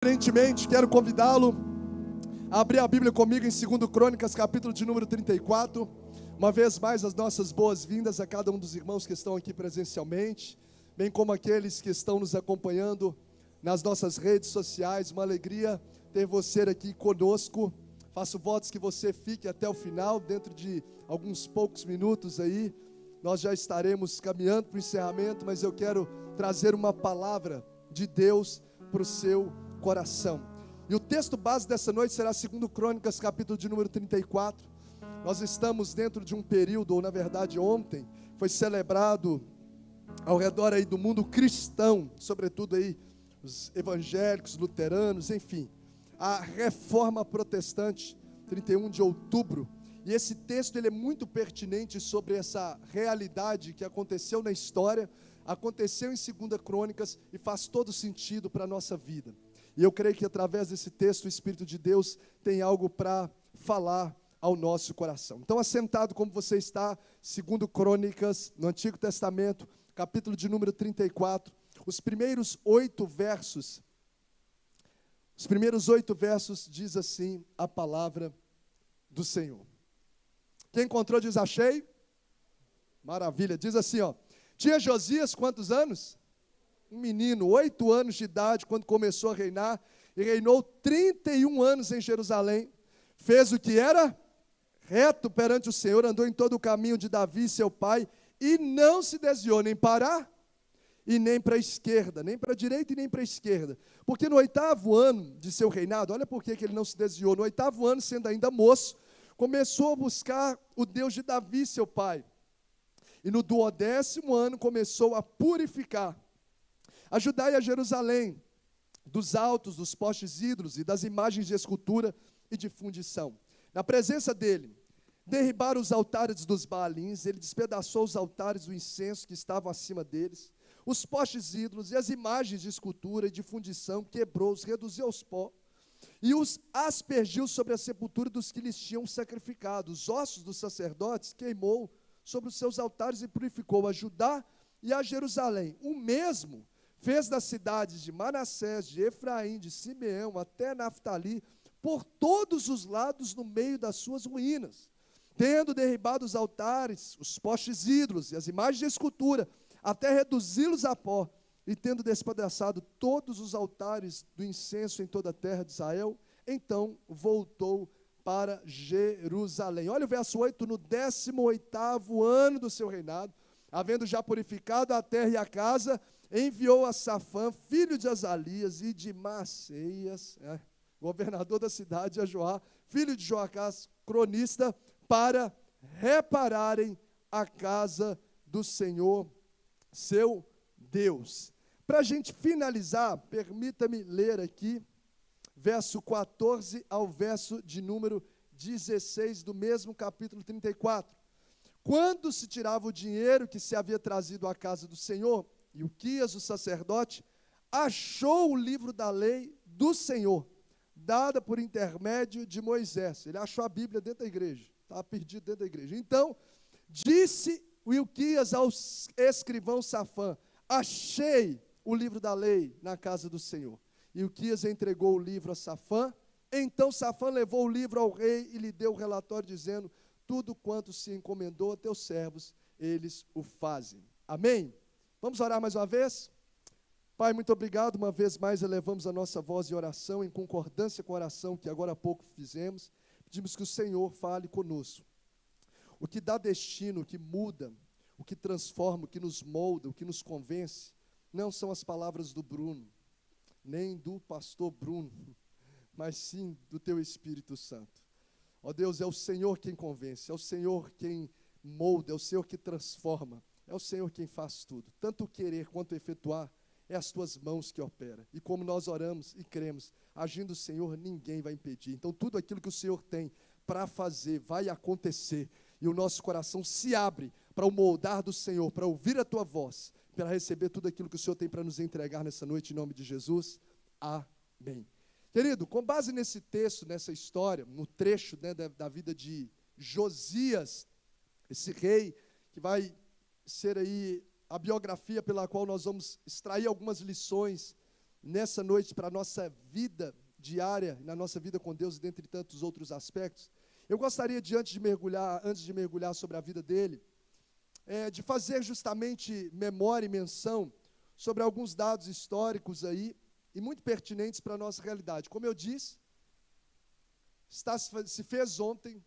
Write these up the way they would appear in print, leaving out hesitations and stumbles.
Diferentemente, quero convidá-lo a abrir a Bíblia comigo em 2 Crônicas, capítulo de número 34. Uma vez mais, as nossas boas-vindas a cada um dos irmãos que estão aqui presencialmente, bem como aqueles que estão nos acompanhando nas nossas redes sociais. Uma alegria ter você aqui conosco. Faço votos que você fique até o final. Dentro de alguns poucos minutos aí, nós já estaremos caminhando para o encerramento, mas eu quero trazer uma palavra de Deus para o seu coração. E o texto base dessa noite será 2 Crônicas, capítulo de número 34. Nós estamos dentro de um período, ou na verdade ontem, foi celebrado ao redor aí do mundo cristão, sobretudo aí os evangélicos, luteranos, enfim, a Reforma Protestante, 31 de outubro. E esse texto ele é muito pertinente sobre essa realidade que aconteceu na história, aconteceu em 2 Crônicas e faz todo sentido para a nossa vida. E eu creio que através desse texto o Espírito de Deus tem algo para falar ao nosso coração. Então, assentado como você está, 2 Crônicas, no Antigo Testamento, capítulo de número 34, os primeiros 8 versos diz assim a palavra do Senhor. Quem encontrou diz achei? Maravilha, diz assim, ó. Tinha Josias quantos anos? Um menino, 8 anos de idade, quando começou a reinar, e reinou 31 anos em Jerusalém. Fez o que era reto perante o Senhor, andou em todo o caminho de Davi, seu pai, e não se desviou nem para e nem para a esquerda, nem para a direita e nem para a esquerda. Porque no 8º ano de seu reinado, olha por que ele não se desviou, no 8º ano, sendo ainda moço, começou a buscar o Deus de Davi, seu pai. E no 12º ano começou a purificar a Judá e a Jerusalém dos altos, dos postes ídolos e das imagens de escultura e de fundição. Na presença dele, derribaram os altares dos Baalins, ele despedaçou os altares do incenso que estavam acima deles, os postes ídolos e as imagens de escultura e de fundição, quebrou-os, reduziu aos pó, e os aspergiu sobre a sepultura dos que lhes tinham sacrificado. Os ossos dos sacerdotes queimou sobre os seus altares e purificou a Judá e a Jerusalém. O mesmo fez das cidades de Manassés, de Efraim, de Simeão, até Naftali, por todos os lados no meio das suas ruínas, tendo derribado os altares, os postes ídolos e as imagens de escultura, até reduzi-los a pó, e tendo despedaçado todos os altares do incenso em toda a terra de Israel, então voltou para Jerusalém. Olha o verso 8, no 18º ano do seu reinado, havendo já purificado a terra e a casa, enviou a Safã, filho de Azalias, e de Maaseias, governador da cidade, a Joá, filho de Joacás, cronista, para repararem a casa do Senhor, seu Deus. Para a gente finalizar, permita-me ler aqui, verso 14 ao verso de número 16, do mesmo capítulo 34. Quando se tirava o dinheiro que se havia trazido à casa do Senhor, Ilquias, o sacerdote, achou o livro da lei do Senhor, dada por intermédio de Moisés. Ele achou a Bíblia dentro da igreja, estava perdido dentro da igreja. Então, disse Ilquias ao escrivão Safã, achei o livro da lei na casa do Senhor. Ilquias entregou o livro a Safã, então Safã levou o livro ao rei e lhe deu o relatório dizendo, tudo quanto se encomendou a teus servos, eles o fazem. Amém? Vamos orar mais uma vez? Pai, muito obrigado, uma vez mais elevamos a nossa voz em oração, em concordância com a oração que agora há pouco fizemos, pedimos que o Senhor fale conosco. O que dá destino, o que muda, o que transforma, o que nos molda, o que nos convence, não são as palavras do Bruno, nem do pastor Bruno, mas sim do teu Espírito Santo. Ó Deus, é o Senhor quem convence, é o Senhor quem molda, é o Senhor que transforma, é o Senhor quem faz tudo. Tanto o querer quanto o efetuar, é as tuas mãos que operam. E como nós oramos e cremos, agindo o Senhor, ninguém vai impedir. Então tudo aquilo que o Senhor tem para fazer vai acontecer. E o nosso coração se abre para o moldar do Senhor, para ouvir a tua voz, para receber tudo aquilo que o Senhor tem para nos entregar nessa noite, em nome de Jesus. Amém. Querido, com base nesse texto, nessa história, no trecho, né, da vida de Josias, esse rei que vai ser aí a biografia pela qual nós vamos extrair algumas lições nessa noite para a nossa vida diária, na nossa vida com Deus, e dentre tantos outros aspectos, eu gostaria, antes de mergulhar sobre a vida dele, de fazer justamente memória e menção sobre alguns dados históricos aí, e muito pertinentes para a nossa realidade. Como eu disse, se fez ontem,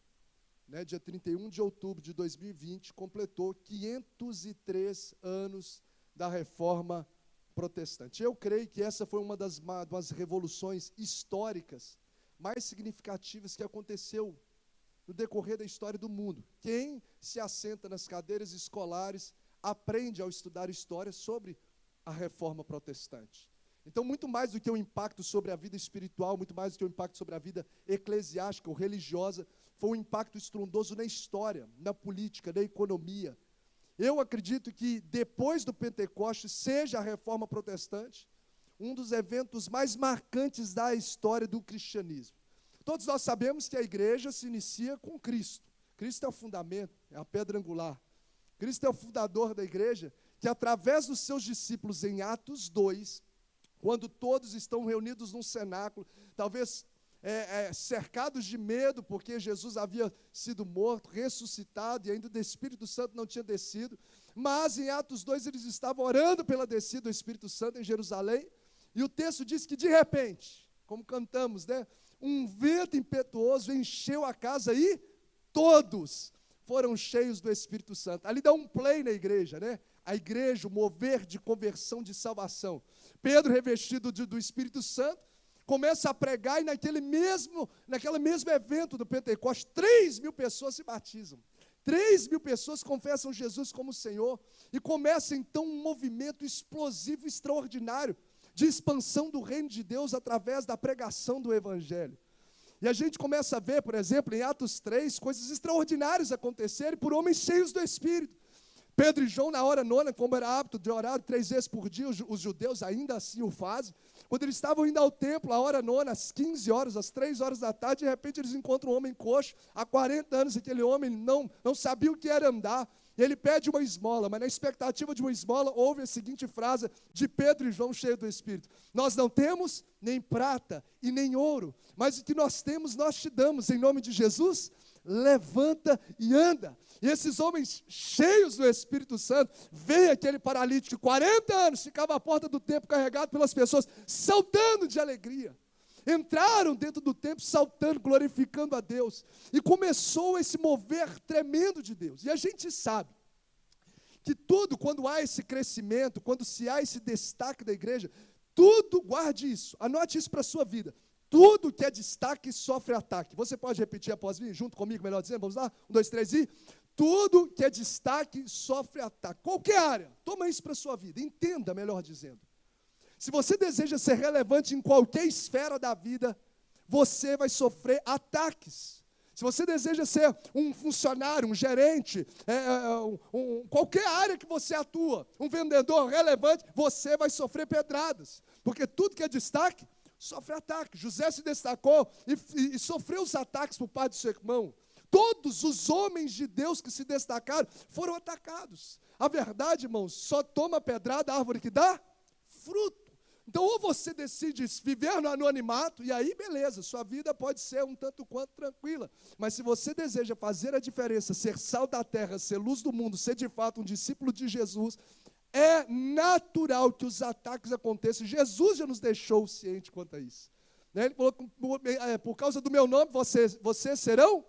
né, dia 31 de outubro de 2020, completou 503 anos da Reforma Protestante. Eu creio que essa foi uma das revoluções históricas mais significativas que aconteceu no decorrer da história do mundo. Quem se assenta nas cadeiras escolares aprende, ao estudar história, sobre a Reforma Protestante. Então, muito mais do que o impacto sobre a vida espiritual, muito mais do que o impacto sobre a vida eclesiástica ou religiosa, foi um impacto estrondoso na história, na política, na economia. Eu acredito que depois do Pentecostes, seja a Reforma Protestante, um dos eventos mais marcantes da história do cristianismo. Todos nós sabemos que a igreja se inicia com Cristo. Cristo é o fundamento, é a pedra angular. Cristo é o fundador da igreja, que através dos seus discípulos em Atos 2, quando todos estão reunidos num cenáculo, talvez cercados de medo, porque Jesus havia sido morto, ressuscitado, e ainda o Espírito Santo não tinha descido, mas em Atos 2 eles estavam orando pela descida do Espírito Santo em Jerusalém, e o texto diz que de repente, como cantamos, né, um vento impetuoso encheu a casa e todos foram cheios do Espírito Santo. Ali dá um play na igreja, né? A igreja, o mover de conversão, de salvação. Pedro, revestido do Espírito Santo, começa a pregar, e naquele mesmo evento do Pentecostes, 3.000 pessoas se batizam. 3.000 pessoas confessam Jesus como Senhor, e começa então um movimento explosivo, extraordinário, de expansão do reino de Deus através da pregação do Evangelho. E a gente começa a ver, por exemplo, em Atos 3, coisas extraordinárias acontecerem por homens cheios do Espírito. Pedro e João, na hora nona, como era hábito de orar 3 vezes por dia, os judeus ainda assim o fazem. Quando eles estavam indo ao templo, a hora nona, às 15 horas, às 3 horas da tarde, de repente eles encontram um homem coxo, há 40 anos, aquele homem não sabia o que era andar. Ele pede uma esmola, mas na expectativa de uma esmola, ouve a seguinte frase de Pedro e João, cheio do Espírito: nós não temos nem prata e nem ouro, mas o que nós temos, nós te damos, em nome de Jesus, levanta e anda. E esses homens cheios do Espírito Santo, veio aquele paralítico, 40 anos, ficava à porta do templo carregado pelas pessoas, saltando de alegria. Entraram dentro do templo saltando, glorificando a Deus, e começou esse mover tremendo de Deus. E a gente sabe que tudo, quando há esse crescimento, quando se há esse destaque da igreja, tudo, guarde isso, anote isso para a sua vida, tudo que é destaque sofre ataque. Você pode repetir após mim, junto comigo, melhor dizendo, vamos lá? 1, 2, 3 e... Tudo que é destaque sofre ataque. Qualquer área, toma isso para a sua vida, entenda, melhor dizendo. Se você deseja ser relevante em qualquer esfera da vida, você vai sofrer ataques. Se você deseja ser um funcionário, um gerente, qualquer área que você atua, um vendedor relevante, você vai sofrer pedradas. Porque tudo que é destaque, sofre ataque. José se destacou e sofreu os ataques por parte do seu irmão. Todos os homens de Deus que se destacaram foram atacados. A verdade, irmãos, só toma pedrada a árvore que dá fruto. Então, ou você decide viver no anonimato, e aí, beleza, sua vida pode ser um tanto quanto tranquila. Mas se você deseja fazer a diferença, ser sal da terra, ser luz do mundo, ser de fato um discípulo de Jesus, é natural que os ataques aconteçam. Jesus já nos deixou ciente quanto a isso. Ele falou, por causa do meu nome, vocês serão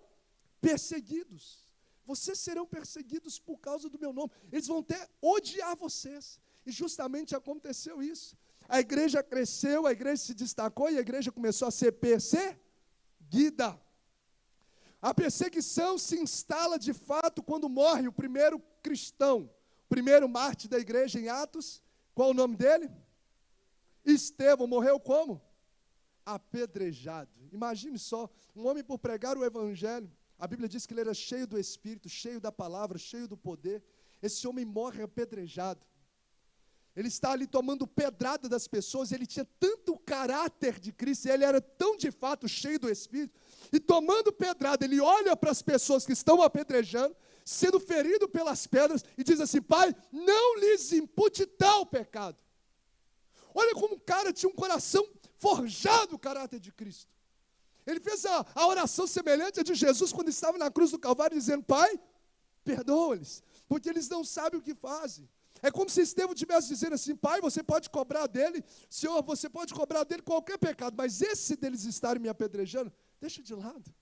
perseguidos. Vocês serão perseguidos por causa do meu nome. Eles vão até odiar vocês. E justamente aconteceu isso. A igreja cresceu, a igreja se destacou e a igreja começou a ser perseguida. A perseguição se instala de fato quando morre o primeiro cristão, o primeiro mártir da igreja em Atos. Qual o nome dele? Estevão. Morreu como? Apedrejado. Imagine só, um homem por pregar o evangelho. A Bíblia diz que ele era cheio do Espírito, cheio da palavra, cheio do poder. Esse homem morre apedrejado. Ele está ali tomando pedrada das pessoas, ele tinha tanto caráter de Cristo, ele era tão de fato cheio do Espírito, e tomando pedrada, ele olha para as pessoas que estão apedrejando, sendo ferido pelas pedras, e diz assim: Pai, não lhes impute tal pecado. Olha como o cara tinha um coração forjado o caráter de Cristo. Ele fez a oração semelhante à de Jesus quando estava na cruz do Calvário, dizendo: Pai, perdoa-lhes, porque eles não sabem o que fazem. É como se Estevão estivesse dizendo assim: Pai, você pode cobrar dele, Senhor, você pode cobrar dele qualquer pecado, mas esse deles estarem me apedrejando, deixa de lado.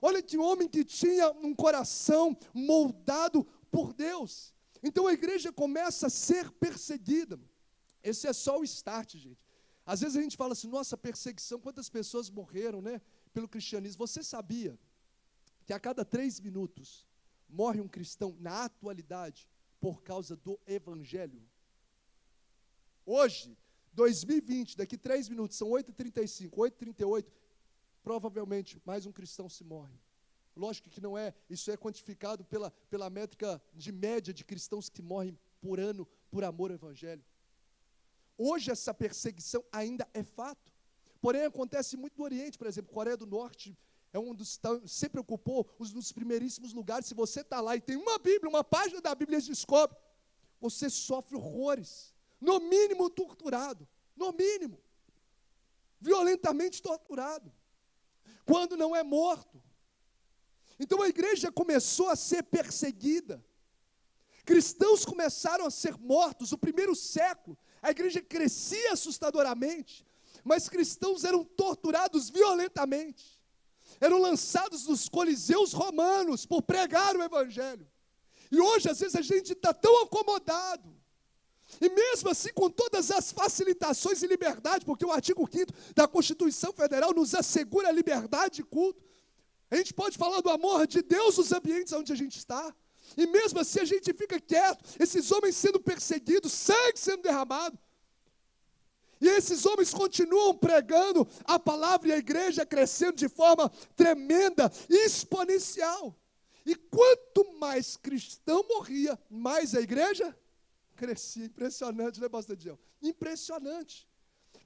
Olha que homem que tinha um coração moldado por Deus. Então a igreja começa a ser perseguida. Esse é só o start, gente. Às vezes a gente fala assim: nossa, perseguição, quantas pessoas morreram, né, pelo cristianismo. Você sabia que a cada 3 minutos morre um cristão na atualidade por causa do evangelho? Hoje, 2020, daqui 3 minutos, são 8h35, 8h38, provavelmente mais um cristão se morre. Lógico que não é, isso é quantificado pela métrica de média de cristãos que morrem por ano por amor ao evangelho. Hoje essa perseguição ainda é fato. Porém, acontece muito no Oriente, por exemplo, Coreia do Norte é sempre ocupou um dos primeiríssimos lugares. Se você está lá e tem uma Bíblia, uma página da Bíblia, eles descobrem, você sofre horrores, no mínimo torturado, no mínimo, violentamente torturado, quando não é morto. Então a igreja começou a ser perseguida, cristãos começaram a ser mortos. O primeiro século, a igreja crescia assustadoramente, mas cristãos eram torturados violentamente, eram lançados nos coliseus romanos por pregar o evangelho. E hoje, às vezes, a gente está tão acomodado, e mesmo assim, com todas as facilitações e liberdade, porque o artigo 5º da Constituição Federal nos assegura a liberdade de culto, a gente pode falar do amor de Deus nos ambientes onde a gente está, e mesmo assim a gente fica quieto, esses homens sendo perseguidos, sangue sendo derramado, e esses homens continuam pregando a palavra e a igreja crescendo de forma tremenda, exponencial. E quanto mais cristão morria, mais a igreja crescia. Impressionante, né, pastor Diel? Impressionante.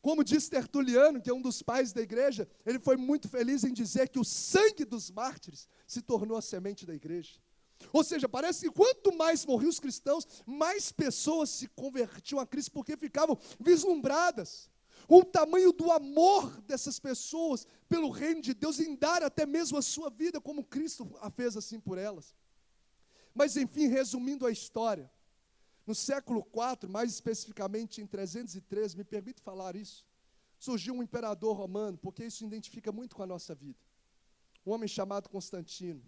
Como diz Tertuliano, que é um dos pais da igreja, ele foi muito feliz em dizer que o sangue dos mártires se tornou a semente da igreja. Ou seja, parece que quanto mais morriam os cristãos, mais pessoas se convertiam a Cristo, porque ficavam vislumbradas o tamanho do amor dessas pessoas pelo reino de Deus, em dar até mesmo a sua vida, como Cristo a fez assim por elas. Mas enfim, resumindo a história, no século IV, mais especificamente em 313, me permite falar isso, surgiu um imperador romano, porque isso identifica muito com a nossa vida, um homem chamado Constantino.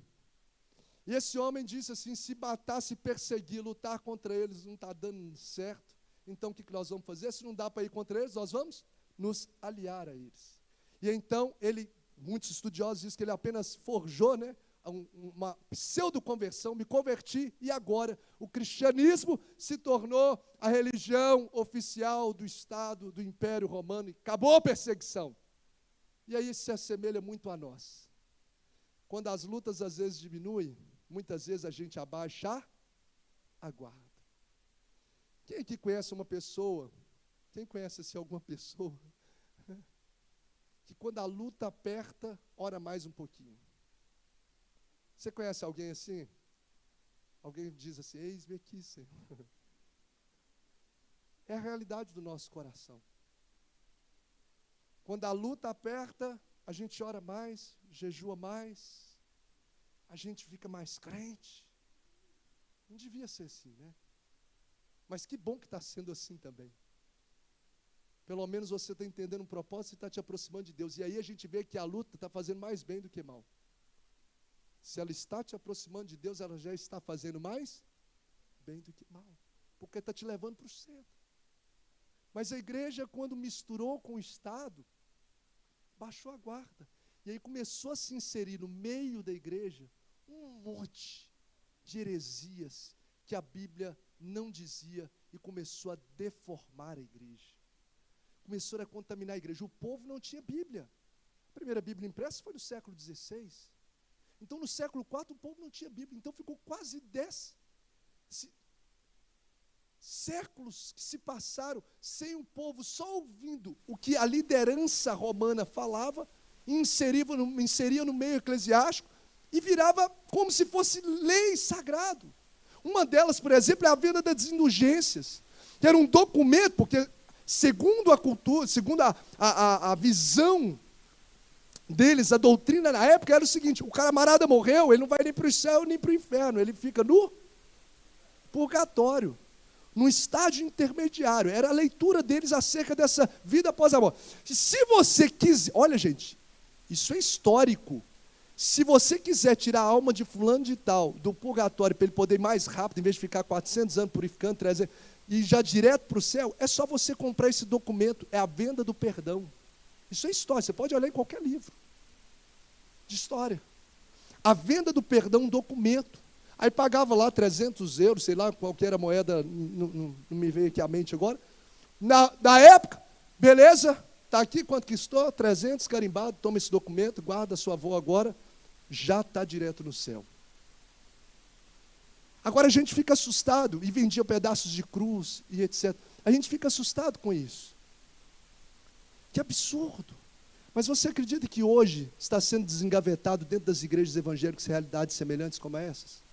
E esse homem disse assim: se matar, se perseguir, lutar contra eles não está dando certo, então o que nós vamos fazer? Se não dá para ir contra eles, nós vamos nos aliar a eles. E então, muitos estudiosos dizem que ele apenas forjou, né, uma pseudo-conversão, me converti, e agora o cristianismo se tornou a religião oficial do Estado, do Império Romano, e acabou a perseguição. E aí se assemelha muito a nós. Quando as lutas às vezes diminuem, muitas vezes a gente abaixa a guarda. Quem aqui conhece uma pessoa, quem conhece assim, alguma pessoa, que quando a luta aperta, ora mais um pouquinho? Você conhece alguém assim? Alguém diz assim: eis-me aqui, Senhor. É a realidade do nosso coração. Quando a luta aperta, a gente ora mais, jejua mais, a gente fica mais crente. Não devia ser assim, né? Mas que bom que está sendo assim também. Pelo menos você está entendendo um propósito e está te aproximando de Deus. E aí a gente vê que a luta está fazendo mais bem do que mal. Se ela está te aproximando de Deus, ela já está fazendo mais bem do que mal. Porque está te levando para o centro. Mas a igreja, quando misturou com o Estado, baixou a guarda. E aí começou a se inserir no meio da igreja um monte de heresias que a Bíblia não dizia, e começou a deformar a igreja. Começou a contaminar a igreja. O povo não tinha Bíblia. A primeira Bíblia impressa foi no século XVI. Então, no século IV, o povo não tinha Bíblia. Então, ficou quase 10 séculos que se passaram sem o povo só ouvindo o que a liderança romana falava, e inseria no meio eclesiástico, e virava como se fosse lei sagrado. Uma delas, por exemplo, é a venda das indulgências, que era um documento, porque segundo a cultura, segundo a visão deles, a doutrina na época era o seguinte: o camarada morreu, ele não vai nem para o céu nem para o inferno, ele fica no purgatório, num estágio intermediário. Era a leitura deles acerca dessa vida após a morte. Se você quiser, olha gente, isso é histórico. Se você quiser tirar a alma de fulano de tal do purgatório para ele poder ir mais rápido, em vez de ficar 400 anos purificando, 300, e já direto para o céu, é só você comprar esse documento, é a venda do perdão. Isso é história, você pode olhar em qualquer livro de história. A venda do perdão, um documento. Aí pagava lá 300 euros, sei lá qual que era a moeda, não me veio aqui à mente agora. Na época, beleza, está aqui, quanto que estou? 300, carimbado, toma esse documento, guarda a sua avó agora, já está direto no céu. Agora a gente fica assustado, e vendia pedaços de cruz e etc. A gente fica assustado com isso. Que absurdo. Mas você acredita que hoje está sendo desengavetado dentro das igrejas evangélicas realidades semelhantes como essas?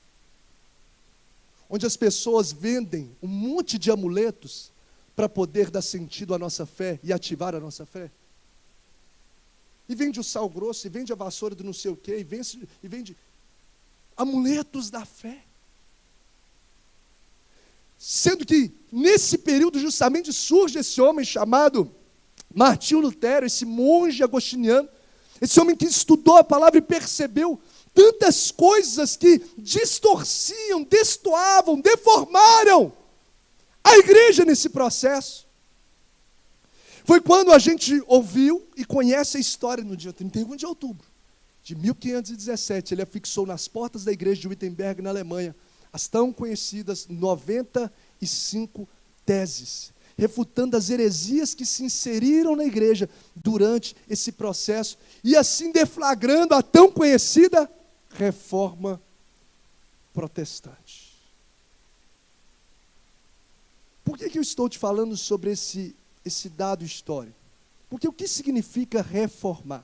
Onde as pessoas vendem um monte de amuletos para poder dar sentido à nossa fé e ativar a nossa fé. E vende o sal grosso, e vende a vassoura do não sei o quê, e vende amuletos da fé. Sendo que nesse período justamente surge esse homem chamado Martinho Lutero, esse monge agostiniano, esse homem que estudou a palavra e percebeu tantas coisas que distorciam, destoavam, deformaram a igreja nesse processo. Foi quando a gente ouviu e conhece a história no dia 31 de outubro de 1517. Ele afixou nas portas da igreja de Wittenberg, na Alemanha, as tão conhecidas 95 teses, refutando as heresias que se inseriram na igreja durante esse processo, e assim deflagrando a tão conhecida Reforma Protestante. Por que eu estou te falando sobre esse dado histórico? Porque o que significa reformar?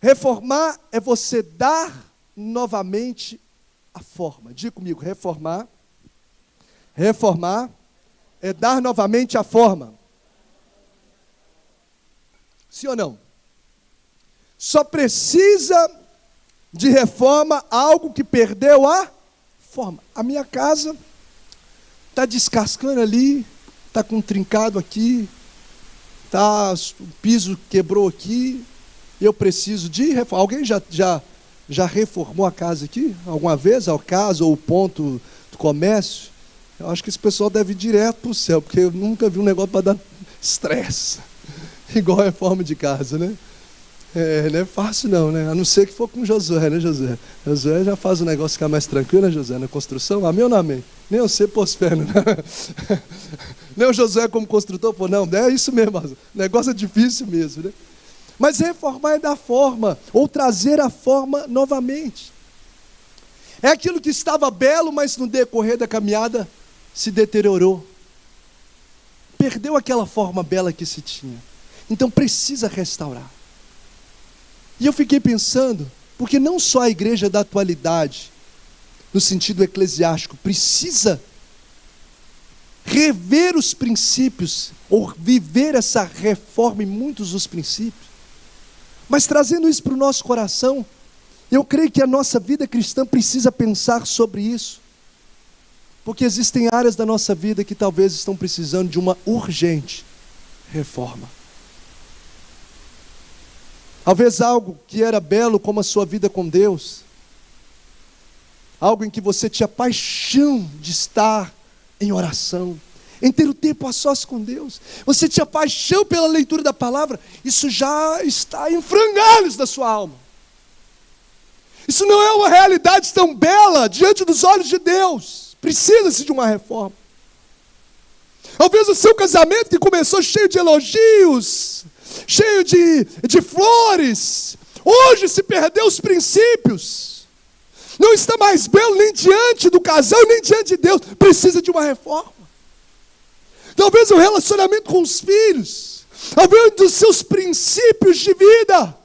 Reformar é você dar novamente a forma. Diga comigo, reformar. Reformar é dar novamente a forma. Sim ou não? Só precisa de reforma algo que perdeu a forma. A minha casa está descascando ali, está com um trincado aqui, o piso quebrou aqui, eu preciso de reforma. Alguém já reformou a casa aqui? Alguma vez? A casa ou o ponto do comércio? Eu acho que esse pessoal deve ir direto para o céu, porque eu nunca vi um negócio para dar estresse, igual a reforma de casa, né? Não é fácil não, né? A não ser que for com Josué, né, Josué? Josué já faz o negócio ficar mais tranquilo, né, Josué? Na construção, amém ou não amém? Nem você pôs fé, né? Nem o Josué como construtor, pô, não, é isso mesmo, o negócio é difícil mesmo, né? Mas reformar é dar forma, ou trazer a forma novamente. É aquilo que estava belo, mas no decorrer da caminhada se deteriorou. Perdeu aquela forma bela que se tinha. Então precisa restaurar. E eu fiquei pensando, porque não só a igreja da atualidade, no sentido eclesiástico, precisa rever os princípios, ou viver essa reforma em muitos dos princípios, mas trazendo isso para o nosso coração, eu creio que a nossa vida cristã precisa pensar sobre isso, porque existem áreas da nossa vida que talvez estão precisando de uma urgente reforma. Talvez algo que era belo como a sua vida com Deus, algo em que você tinha paixão de estar em oração, em ter o tempo a sós com Deus, você tinha paixão pela leitura da palavra, isso já está em frangalhos da sua alma. Isso não é uma realidade tão bela diante dos olhos de Deus. Precisa-se de uma reforma. Talvez o seu casamento, que começou cheio de elogios, cheio de flores, hoje se perdeu os princípios. Não está mais belo nem diante do casal, nem diante de Deus. Precisa de uma reforma. Talvez o relacionamento com os filhos, talvez dos seus princípios de vida.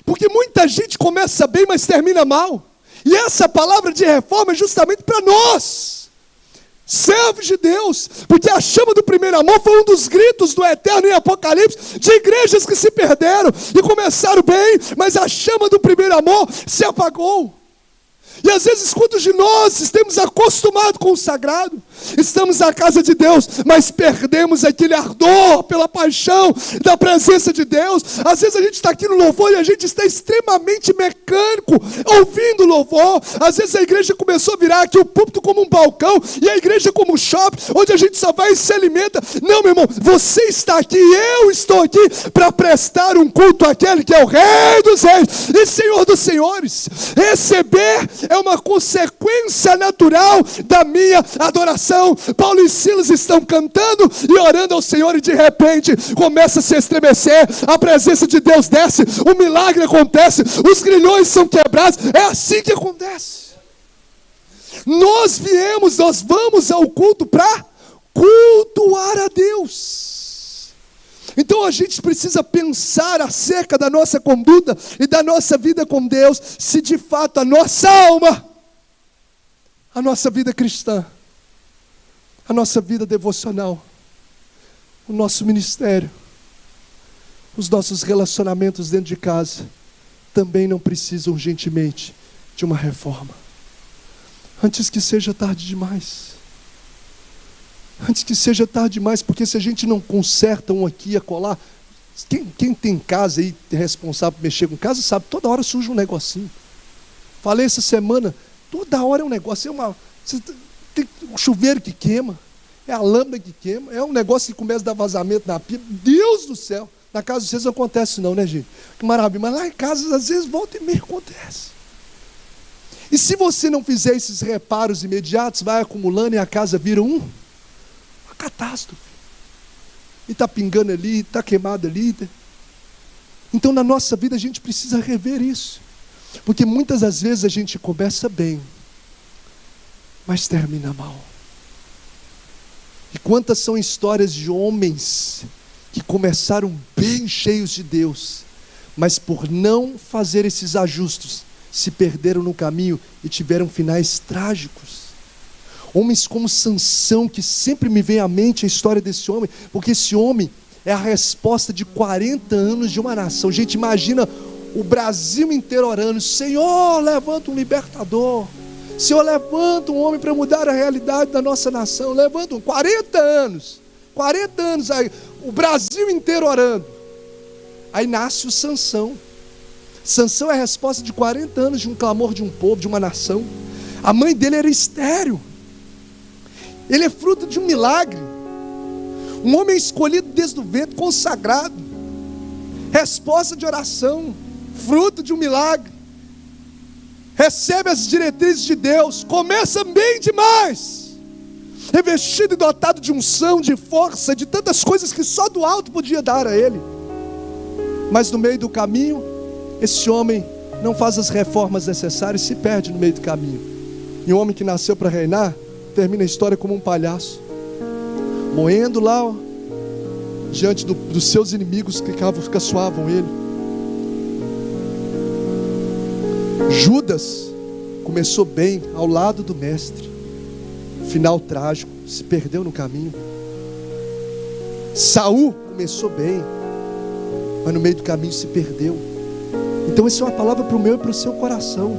Porque muita gente começa bem, mas termina mal. E essa palavra de reforma é justamente para nós servos de Deus, porque a chama do primeiro amor foi um dos gritos do Eterno em Apocalipse, de igrejas que se perderam e começaram bem, mas a chama do primeiro amor se apagou. E às vezes quantos de nós estamos acostumados com o sagrado, estamos na casa de Deus, mas perdemos aquele ardor pela paixão da presença de Deus. Às vezes a gente está aqui no louvor e a gente está extremamente mecânico, ouvindo louvor. Às vezes a igreja começou a virar aqui o púlpito como um balcão, e a igreja como um shopping, onde a gente só vai e se alimenta. Não, meu irmão, você está aqui, eu estou aqui para prestar um culto àquele que é o Rei dos Reis e Senhor dos Senhores. Receber é uma consequência natural da minha adoração. Paulo e Silas estão cantando e orando ao Senhor, e de repente começa a se estremecer, a presença de Deus desce, o milagre acontece, os grilhões são quebrados. É assim que acontece. Nós vamos ao culto para cultuar a Deus. Então a gente precisa pensar acerca da nossa conduta e da nossa vida com Deus, se de fato a nossa alma, a nossa vida cristã, a nossa vida devocional, o nosso ministério, os nossos relacionamentos dentro de casa, também não precisam urgentemente de uma reforma. Antes que seja tarde demais. Antes que seja tarde demais, porque se a gente não conserta um aqui e acolá, quem tem casa aí, responsável por mexer com casa, sabe, toda hora surge um negocinho. Falei essa semana, toda hora é um negócio, tem um chuveiro que queima, é a lâmpada que queima, é um negócio que começa a dar vazamento na pia. Deus do céu, na casa de vocês não acontece não, né, gente? Que maravilha, mas lá em casa às vezes volta e meia acontece. E se você não fizer esses reparos imediatos, vai acumulando e a casa vira uma catástrofe. E está pingando ali, está queimado ali. Então na nossa vida a gente precisa rever isso. Porque muitas das vezes a gente começa bem, mas termina mal. E quantas são histórias de homens que começaram bem cheios de Deus, mas por não fazer esses ajustes, se perderam no caminho e tiveram finais trágicos. Homens como Sansão, que sempre me vem à mente a história desse homem, porque esse homem é a resposta de 40 anos de uma nação. Gente, imagina o Brasil inteiro orando: Senhor, levanta um libertador, Senhor, levanta um homem para mudar a realidade da nossa nação, levanta 40 anos aí, o Brasil inteiro orando. Aí nasce o Sansão. Sansão é a resposta de 40 anos de um clamor de um povo, de uma nação. A mãe dele era estéril. Ele é fruto de um milagre. Um homem escolhido desde o ventre, consagrado. Resposta de oração, fruto de um milagre. Recebe as diretrizes de Deus, começa bem demais. Revestido e dotado de unção, de força, de tantas coisas que só do alto podia dar a ele. Mas no meio do caminho, esse homem não faz as reformas necessárias e se perde no meio do caminho. E um homem que nasceu para reinar, termina a história como um palhaço, moendo lá, ó, diante dos seus inimigos que caçoavam ele. Judas começou bem ao lado do mestre, final trágico, se perdeu no caminho. Saul começou bem, mas no meio do caminho se perdeu. Então essa é uma palavra para o meu e para o seu coração.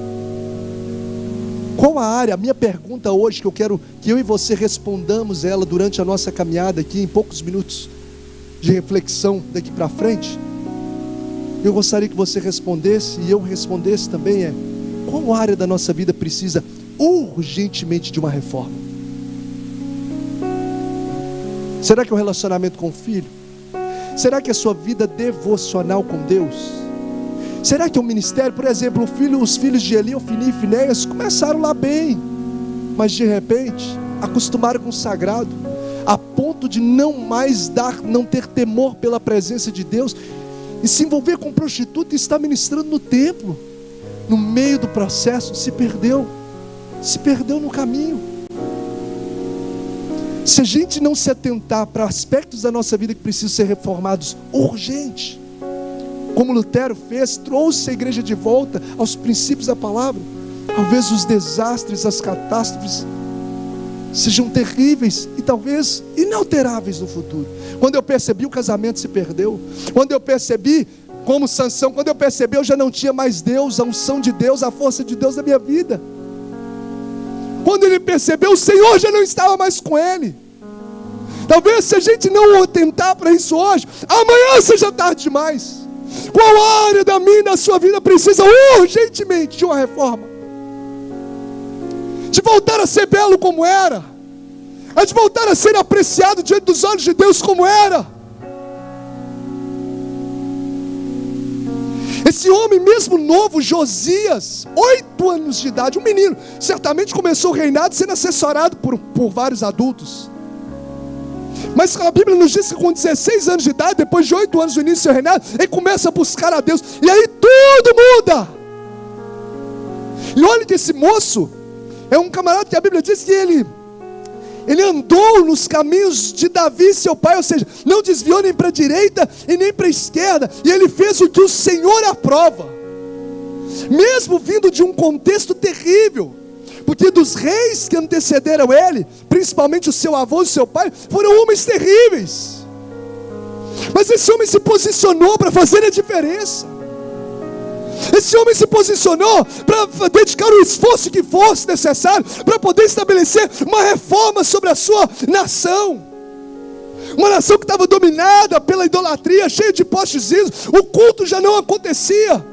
Qual a área? A minha pergunta hoje, que eu quero que eu e você respondamos ela durante a nossa caminhada aqui, em poucos minutos de reflexão daqui para frente. Eu gostaria que você respondesse e eu respondesse também, qual área da nossa vida precisa urgentemente de uma reforma? Será que é o relacionamento com o filho? Será que é a sua vida devocional com Deus? Será que é o ministério? Por exemplo, os filhos de Eli, Ofni e Finéias começaram lá bem, mas de repente acostumaram com o sagrado, a ponto de não ter temor pela presença de Deus, e se envolver com prostituta e estar ministrando no templo. No meio do processo se perdeu no caminho. Se a gente não se atentar para aspectos da nossa vida que precisam ser reformados urgente, como Lutero fez, trouxe a igreja de volta aos princípios da palavra, talvez os desastres, as catástrofes sejam terríveis e talvez inalteráveis no futuro. Quando eu percebi, o casamento se perdeu. Quando eu percebi, como Sansão, quando eu percebi, eu já não tinha mais Deus, a unção de Deus, a força de Deus na minha vida. Quando ele percebeu, o Senhor já não estava mais com ele. Talvez se a gente não atentar para isso hoje, amanhã seja tarde demais. Qual área da minha e da sua vida precisa urgentemente de uma reforma? De voltar a ser belo como era, de voltar a ser apreciado diante dos olhos de Deus como era. Esse homem mesmo novo, Josias, 8 anos de idade, um menino, certamente começou o reinado sendo assessorado por vários adultos. Mas a Bíblia nos diz que com 16 anos de idade, depois de 8 anos do início do seu reinado, ele começa a buscar a Deus, e aí tudo muda. E olha que esse moço é um camarada que a Bíblia diz que ele andou nos caminhos de Davi, seu pai, ou seja, não desviou nem para a direita e nem para a esquerda, e ele fez o que o Senhor aprova, mesmo vindo de um contexto terrível, porque dos reis que antecederam ele, principalmente o seu avô e o seu pai, foram homens terríveis, mas esse homem se posicionou para fazer a diferença. Esse homem se posicionou para dedicar o esforço que fosse necessário para poder estabelecer uma reforma sobre a sua nação. Uma nação que estava dominada pela idolatria, cheia de postes ídolos. O culto já não acontecia.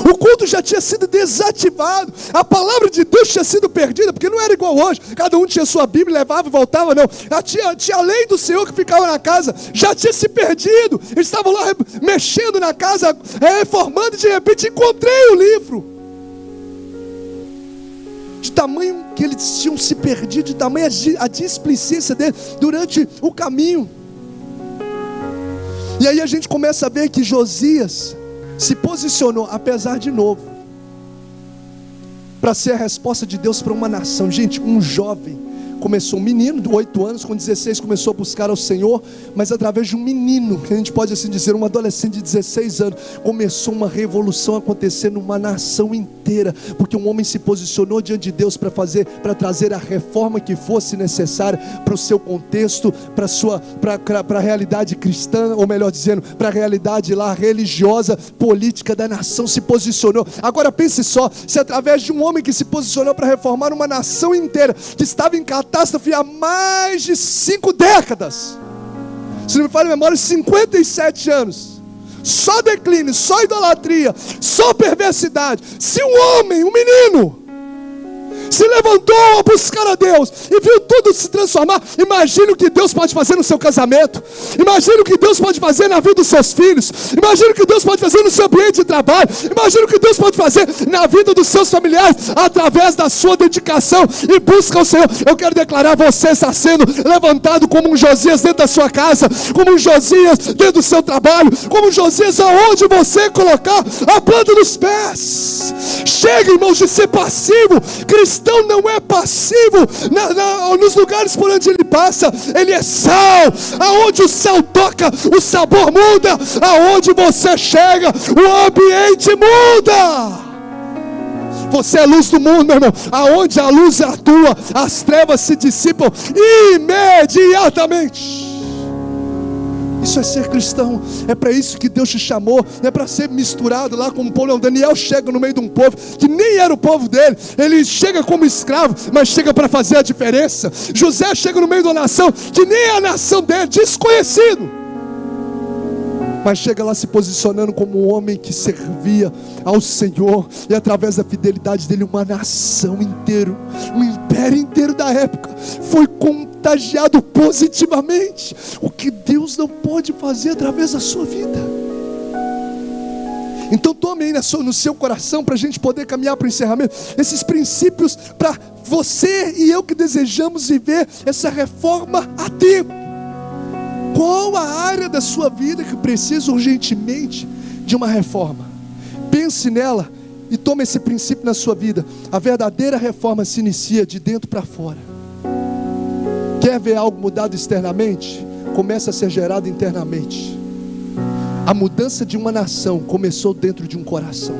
O culto já tinha sido desativado. A palavra de Deus tinha sido perdida, porque não era igual hoje. Cada um tinha sua Bíblia, levava e voltava, não. Tinha a lei do Senhor que ficava na casa, já tinha se perdido. Eles estavam lá mexendo na casa, reformando, e de repente encontrei o livro. De tamanho que eles tinham se perdido, de tamanho a displicência dele durante o caminho. E aí a gente começa a ver que Josias se posicionou, apesar de novo, para ser a resposta de Deus para uma nação. Gente, um jovem começou, um menino de 8 anos, com 16 começou a buscar ao Senhor, mas através de um menino, que a gente pode assim dizer, um adolescente de 16 anos, começou uma revolução a acontecer numa nação inteira, porque um homem se posicionou diante de Deus para trazer a reforma que fosse necessária para o seu contexto, para a realidade cristã, ou melhor dizendo, para a realidade lá religiosa, política da nação. Se posicionou. Agora pense só, se através de um homem que se posicionou para reformar uma nação inteira, que estava em catástrofe há mais de 5 décadas, se não me falha a memória, 57 anos, só declínio, só idolatria, só perversidade. Se um homem, um menino, se levantou a buscar a Deus e viu tudo se transformar, imagine o que Deus pode fazer no seu casamento, imagine o que Deus pode fazer na vida dos seus filhos, imagine o que Deus pode fazer no seu ambiente de trabalho, imagine o que Deus pode fazer na vida dos seus familiares, através da sua dedicação e busca ao Senhor. Eu quero declarar, você está sendo levantado como um Josias dentro da sua casa, como um Josias dentro do seu trabalho, como um Josias aonde você colocar a planta dos pés. Chega, irmãos, de ser passivo. Cristão não é passivo nos lugares por onde ele passa. Ele é sal. Aonde o sal toca, o sabor muda. Aonde você chega, o ambiente muda. Você é luz do mundo, meu irmão. Aonde a luz atua, as trevas se dissipam imediatamente. Isso é ser cristão. É para isso que Deus te chamou. Não é para ser misturado lá com o povo. Daniel chega no meio de um povo que nem era o povo dele. Ele chega como escravo, mas chega para fazer a diferença. José chega no meio de uma nação que nem é a nação dele, desconhecido, mas chega lá se posicionando como um homem que servia ao Senhor, e através da fidelidade dele, uma nação inteira, um império inteiro da época, foi contagiado positivamente. O que Deus não pode fazer através da sua vida. Então tome aí no seu coração, para a gente poder caminhar para o encerramento, esses princípios para você e eu que desejamos viver essa reforma a tempo. Qual a área da sua vida que precisa urgentemente de uma reforma? Pense nela e tome esse princípio na sua vida. A verdadeira reforma se inicia de dentro para fora. Quer ver algo mudado externamente? Começa a ser gerado internamente. A mudança de uma nação começou dentro de um coração.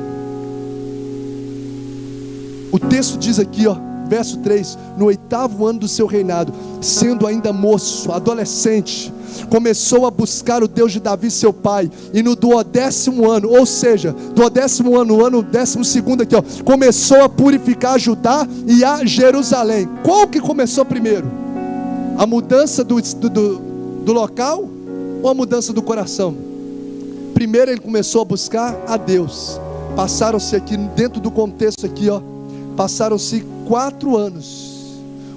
O texto diz aqui, verso 3, no 8º ano do seu reinado, sendo ainda moço, adolescente, começou a buscar o Deus de Davi seu pai, e no 12º ano, ou seja, 12º ano, o ano 12º aqui, ó, começou a purificar Judá e a Jerusalém. Qual que começou primeiro? A mudança do local ou a mudança do coração? Primeiro ele começou a buscar a Deus. Passaram-se aqui, dentro do contexto aqui, ó, passaram-se 4 anos.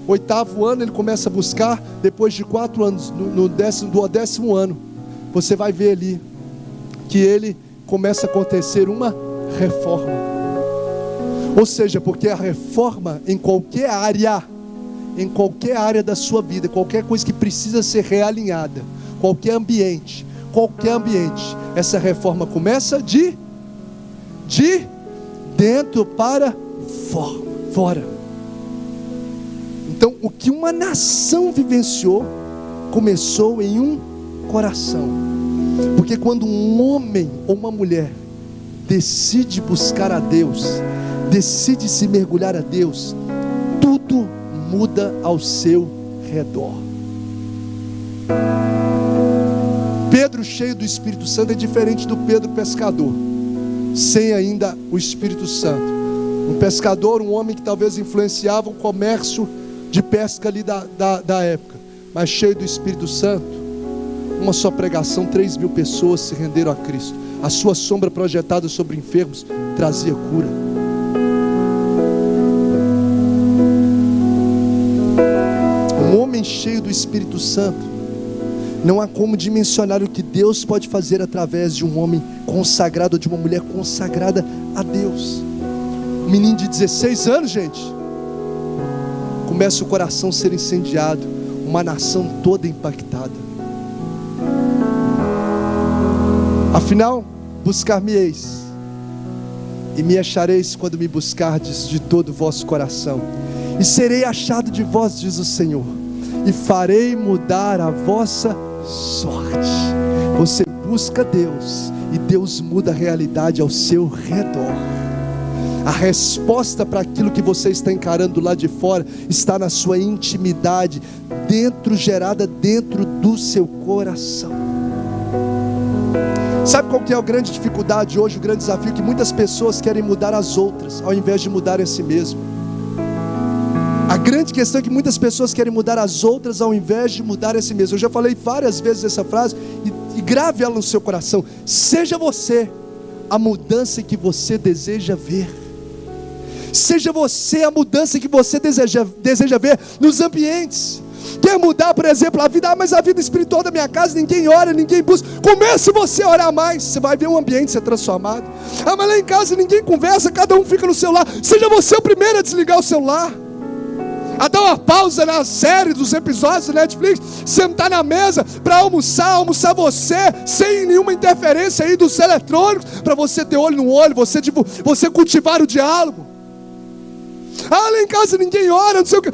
8º ano ele começa a buscar. Depois de 4 anos, do 10º ano, você vai ver ali que ele começa a acontecer uma reforma. Ou seja, porque a reforma em qualquer área da sua vida, qualquer coisa que precisa ser realinhada, qualquer ambiente, essa reforma começa de dentro para fora. Então, o que uma nação vivenciou, começou em um coração. Porque quando um homem ou uma mulher decide buscar a Deus, decide se mergulhar a Deus, tudo muda ao seu redor. Pedro cheio do Espírito Santo é diferente do Pedro pescador, sem ainda o Espírito Santo. Um pescador, um homem que talvez influenciava o comércio de pesca ali da época, mas cheio do Espírito Santo, uma só pregação, 3.000 pessoas se renderam a Cristo. A sua sombra projetada sobre enfermos trazia cura. Um homem cheio do Espírito Santo, não há como dimensionar o que Deus pode fazer através de um homem consagrado, ou de uma mulher consagrada a Deus. Um menino de 16 anos, gente, começa o coração a ser incendiado, uma nação toda impactada. Afinal, buscar-me-eis, e me achareis quando me buscardes de todo o vosso coração, e serei achado de vós, diz o Senhor, e farei mudar a vossa sorte. Você busca Deus, e Deus muda a realidade ao seu redor. A resposta para aquilo que você está encarando lá de fora está na sua intimidade, gerada dentro do seu coração. Sabe qual que é a grande dificuldade hoje, o grande desafio? Que muitas pessoas querem mudar as outras, ao invés de mudar a si mesmo. A grande questão é que muitas pessoas querem mudar as outras, ao invés de mudar a si mesmo. Eu já falei várias vezes essa frase, e grave ela no seu coração. Seja você a mudança que você deseja ver. Seja você a mudança que você deseja ver nos ambientes. Quer mudar, por exemplo, a vida, mas a vida espiritual da minha casa, ninguém ora, ninguém busca. Comece você a orar mais, você vai ver um ambiente ser transformado. Mas lá em casa ninguém conversa, cada um fica no celular. Seja você o primeiro a desligar o celular, a dar uma pausa na série, dos episódios do Netflix, sentar na mesa para almoçar você, sem nenhuma interferência aí dos eletrônicos, para você ter olho no olho, você cultivar o diálogo. Lá em casa ninguém ora, não sei o que.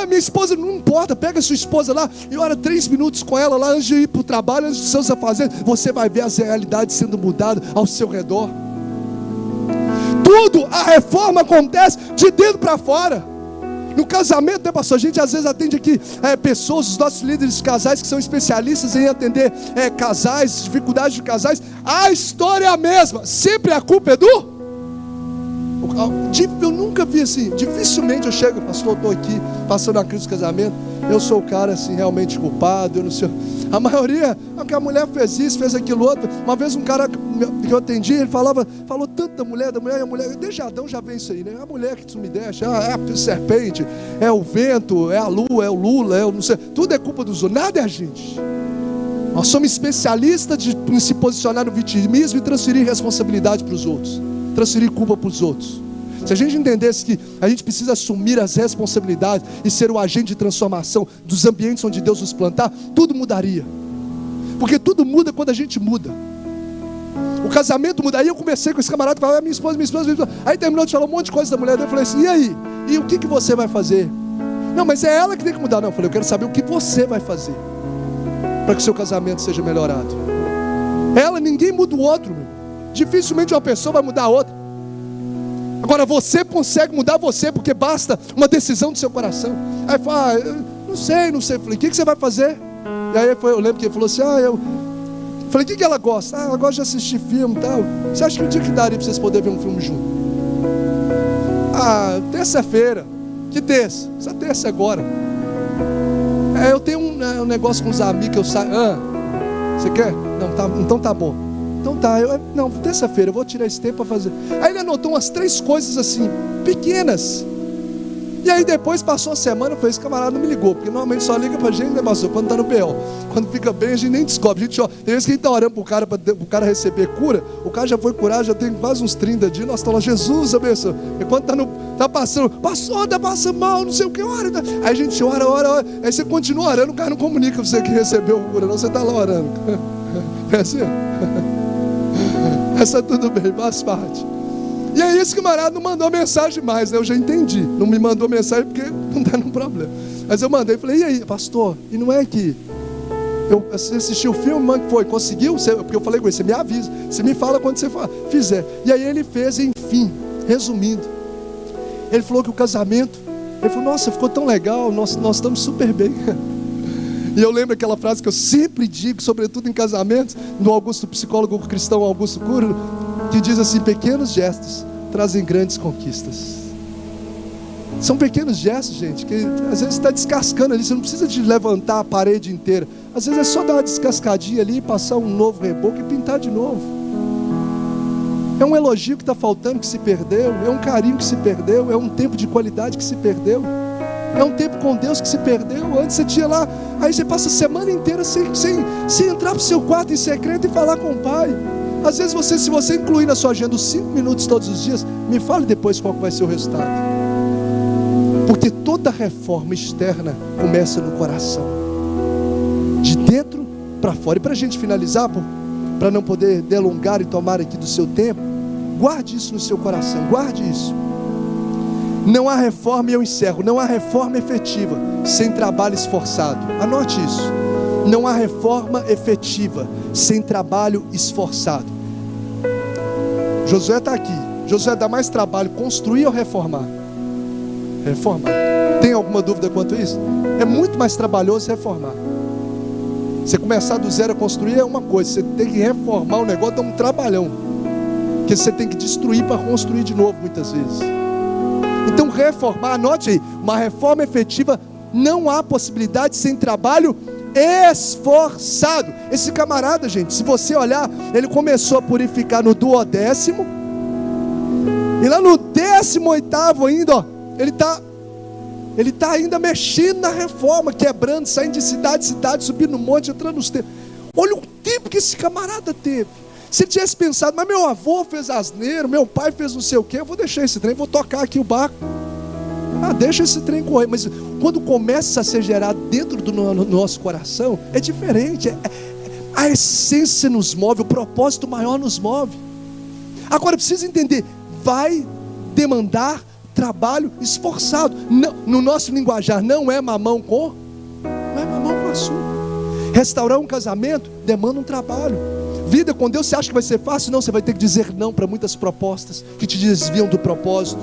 Minha esposa, não importa, pega a sua esposa lá e ora 3 minutos com ela lá, antes de ir para o trabalho, antes de seus afazeres. Você vai ver as realidades sendo mudadas ao seu redor. Tudo, a reforma acontece de dentro para fora. No casamento, né, pastor? A gente às vezes atende aqui pessoas, os nossos líderes de casais, que são especialistas em atender casais, dificuldades de casais. A história é a mesma, sempre a culpa é do... Eu nunca vi assim, dificilmente eu chego, pastor, eu estou aqui passando a crise do casamento, eu sou o cara assim realmente culpado, eu não sei. A maioria, que a mulher fez isso, fez aquilo outro. Uma vez um cara que eu atendi, ele falou tanto da mulher, e a mulher, desde Adão já vem isso aí, né? A mulher que tu me deixa, é a serpente, é o vento, é a lua, é o Lula, é o não sei, tudo é culpa dos outros, nada é a gente. Nós somos especialistas em se posicionar no vitimismo e transferir responsabilidade para os outros, transferir culpa para os outros. Se a gente entendesse que a gente precisa assumir as responsabilidades e ser o agente de transformação dos ambientes onde Deus nos plantar, tudo mudaria. Porque tudo muda quando a gente muda. O casamento muda. Aí eu conversei com esse camarada, falava, minha esposa. Aí terminou de falar um monte de coisa da mulher dele. Eu falei assim, e aí? E o que você vai fazer? Não, mas é ela que tem que mudar. Não, eu falei, eu quero saber o que você vai fazer para que o seu casamento seja melhorado. Ninguém muda o outro. Dificilmente uma pessoa vai mudar a outra. Agora você consegue mudar você, porque basta uma decisão do seu coração. Aí fala, não sei. Eu falei, o que você vai fazer? E aí eu lembro que ele falou assim, eu falei, o que ela gosta? Ela gosta de assistir filme e tal. Você acha que o dia que daria para vocês poderem ver um filme junto? Terça-feira. Que terça? Essa terça agora. Eu tenho um negócio com os amigos que eu saio. Você quer? Não, tá, então tá bom. Então tá, não, terça-feira eu vou tirar esse tempo para fazer. Aí ele anotou umas 3 coisas assim, pequenas. E aí depois passou a semana, eu falei, esse camarada não me ligou, porque normalmente só liga pra gente, né, pastor, quando tá no BO. Quando fica bem, a gente nem descobre. A gente, tem vezes que a gente tá orando pro cara, para o cara receber cura, o cara já foi curado, já tem quase uns 30 dias, nós estamos lá, Jesus abençoe. E quando tá passando, pastor, tá passando mal, não sei o que, ora. Aí a gente ora. Aí você continua orando, o cara não comunica pra você que recebeu cura, não, você tá lá orando. É assim? Essa tudo bem, faz parte. E aí esse camarada não mandou mensagem mais, né? Eu já entendi. Não me mandou mensagem porque não está no problema. Mas eu mandei, falei, e aí, pastor? E não é que você assistiu o filme, mano, que foi? Conseguiu? Porque eu falei com ele, você me avisa. Você me fala quando você fizer. E aí ele fez, enfim, resumindo. Ele falou que o casamento, ele falou, nossa, ficou tão legal, nós estamos super bem. E eu lembro aquela frase que eu sempre digo, sobretudo em casamentos, do psicólogo cristão Augusto Cury, que diz assim, pequenos gestos trazem grandes conquistas. São pequenos gestos, gente, que às vezes está descascando ali, você não precisa de levantar a parede inteira. Às vezes é só dar uma descascadinha ali, passar um novo reboco e pintar de novo. É um elogio que está faltando, que se perdeu, é um carinho que se perdeu, é um tempo de qualidade que se perdeu, é um tempo com Deus que se perdeu. Antes você tinha lá, aí você passa a semana inteira sem entrar para o seu quarto em secreto e falar com o Pai. Às vezes se você incluir na sua agenda os 5 minutos todos os dias, me fale depois qual vai ser o resultado. Porque toda reforma externa começa no coração, de dentro para fora. E para a gente finalizar, para não poder delongar e tomar aqui do seu tempo, guarde isso no seu coração, guarde isso. Não há reforma, e eu encerro, não há reforma efetiva sem trabalho esforçado. Anote isso. Não há reforma efetiva sem trabalho esforçado. Josué está aqui. Josué dá mais trabalho construir ou reformar? Reformar. Tem alguma dúvida quanto a isso? É muito mais trabalhoso reformar. Você começar do zero a construir é uma coisa, você tem que reformar o negócio, dá um trabalhão, porque você tem que destruir para construir de novo muitas vezes. Então reformar, anote aí, uma reforma efetiva não há possibilidade sem trabalho esforçado. Esse camarada, gente, se você olhar, ele começou a purificar no 12º, e lá no 18º ainda, ó, ele tá ainda mexendo na reforma, quebrando, saindo de cidade em cidade, subindo no monte, entrando nos templos. Olha o tempo que esse camarada teve. Se ele tivesse pensado, mas meu avô fez asneiro, meu pai fez não sei o que, eu vou deixar esse trem, vou tocar aqui o barco. Deixa esse trem correr. Mas quando começa a ser gerado dentro do nosso coração, é diferente. A essência nos move, o propósito maior nos move. Agora precisa entender, vai demandar trabalho esforçado. Não, no nosso linguajar, não é mamão com açúcar. Restaurar um casamento demanda um trabalho. Vida com Deus, você acha que vai ser fácil? Não, você vai ter que dizer não para muitas propostas que te desviam do propósito.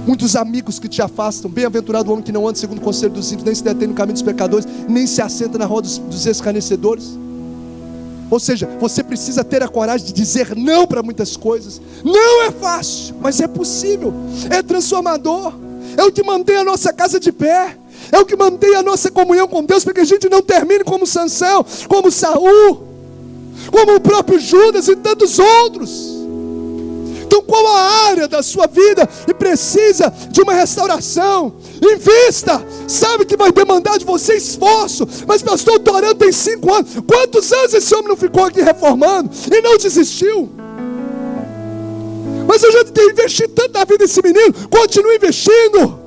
Muitos amigos que te afastam. Bem-aventurado o homem que não anda segundo o conselho dos ímpios, nem se detém no caminho dos pecadores, nem se assenta na roda dos escarnecedores. Ou seja, você precisa ter a coragem de dizer não para muitas coisas. Não é fácil, mas é possível. É transformador. É o que mantém a nossa casa de pé. É o que mantém a nossa comunhão com Deus, para que a gente não termine como Sansão, como Saul, como o próprio Judas e tantos outros. Então qual a área da sua vida que precisa de uma restauração? Invista. Sabe que vai demandar de você esforço. Mas pastor, eu estou orando tem 5 anos. Quantos anos esse homem não ficou aqui reformando e não desistiu? Mas eu já tenho investido tanto na vida desse menino. Continue investindo.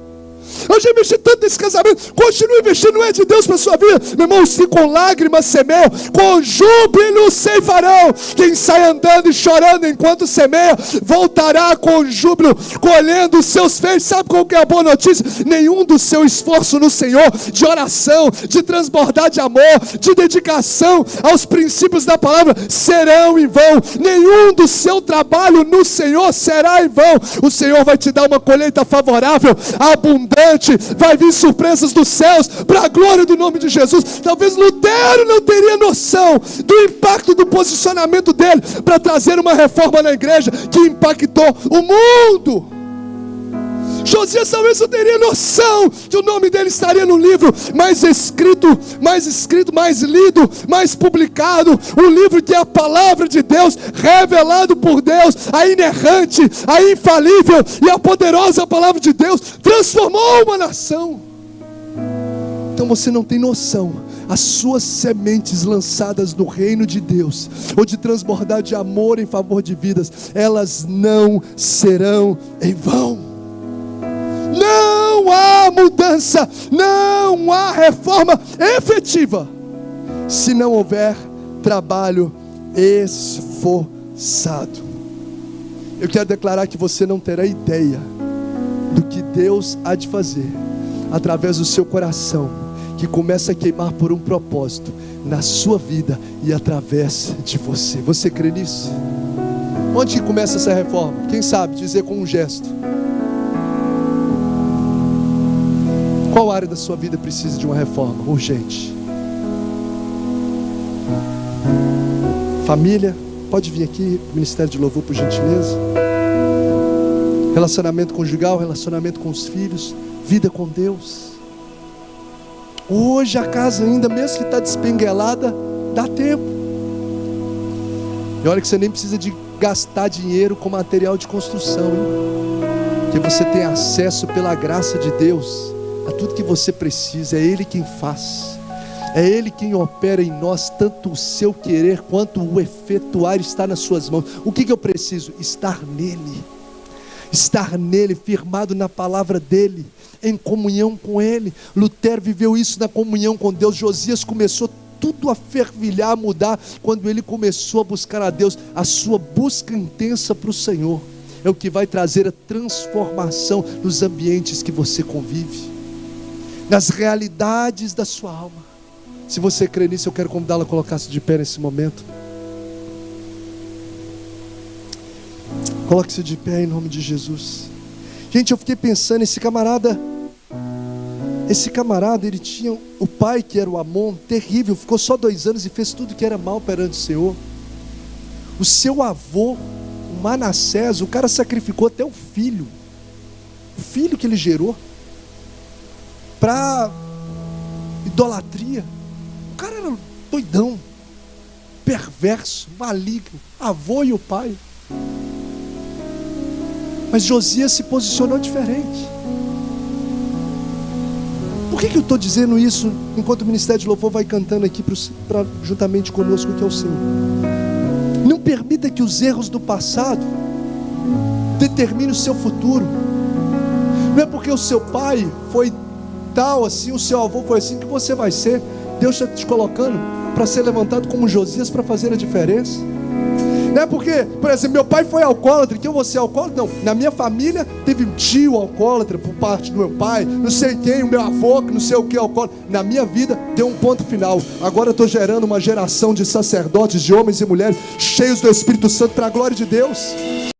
Eu já investi tanto nesse casamento. Continue investindo, não é de Deus para a sua vida. Meu irmão, se com lágrimas semeiam, com júbilo ceifarão. Quem sai andando e chorando enquanto semeia, voltará com júbilo, colhendo os seus feitos. Sabe qual que é a boa notícia? Nenhum do seu esforço no Senhor, de oração, de transbordar de amor, de dedicação aos princípios da palavra, serão em vão. Nenhum do seu trabalho no Senhor será em vão. O Senhor vai te dar uma colheita favorável, abundante, vai vir surpresas dos céus, para a glória do nome de Jesus. Talvez Lutero não teria noção do impacto do posicionamento dele, para trazer uma reforma na igreja, que impactou o mundo. Josias talvez não teria noção que o nome dele estaria no livro mais escrito, mais lido, mais publicado. Um livro que é a palavra de Deus, revelado por Deus, a inerrante, a infalível e a poderosa palavra de Deus, transformou uma nação. Então você não tem noção. As suas sementes lançadas no reino de Deus, ou de transbordar de amor em favor de vidas, elas não serão em vão. Não há mudança, não há reforma efetiva, se não houver trabalho esforçado. Eu quero declarar que você não terá ideia do que Deus há de fazer, através do seu coração, que começa a queimar por um propósito, na sua vida e através de você. Você crê nisso? Onde que começa essa reforma? Quem sabe dizer com um gesto? Qual área da sua vida precisa de uma reforma urgente? Família, pode vir aqui, Ministério de Louvor, por gentileza. Relacionamento conjugal, relacionamento com os filhos, vida com Deus. Hoje a casa ainda, mesmo que está despenguelada, dá tempo. E olha que você nem precisa de gastar dinheiro com material de construção, hein? Que você tem acesso pela graça de Deus a tudo que você precisa. É Ele quem faz, é Ele quem opera em nós, tanto o seu querer quanto o efetuar está nas suas mãos. O que eu preciso? Estar nele, firmado na palavra dele, em comunhão com ele. Lutero viveu isso na comunhão com Deus. Josias começou tudo a fervilhar, a mudar, quando ele começou a buscar a Deus. A sua busca intensa para o Senhor é o que vai trazer a transformação nos ambientes que você convive, nas realidades da sua alma. Se você crê nisso, eu quero convidá-la a colocar-se de pé nesse momento. Coloque-se de pé em nome de Jesus. Gente, eu fiquei pensando, esse camarada, ele tinha o pai que era o Amon, terrível, ficou só 2 anos e fez tudo que era mal perante o Senhor. O seu avô, o Manassés, o cara sacrificou até o filho que ele gerou, para idolatria. O cara era doidão, perverso, maligno, avô e o pai. Mas Josias se posicionou diferente. Por que eu estou dizendo isso enquanto o Ministério de Louvor vai cantando aqui juntamente conosco, que é o Senhor? Não permita que os erros do passado determinem o seu futuro. Não é porque o seu pai foi tal assim, o seu avô foi assim, que você vai ser. Deus está te colocando para ser levantado como Josias, para fazer a diferença. Não é porque, por exemplo, meu pai foi alcoólatra, que eu vou ser alcoólatra? Não, na minha família teve um tio alcoólatra por parte do meu pai, não sei quem, o meu avô, não sei o que alcoólatra. Na minha vida deu um ponto final. Agora eu estou gerando uma geração de sacerdotes, de homens e mulheres cheios do Espírito Santo, para a glória de Deus.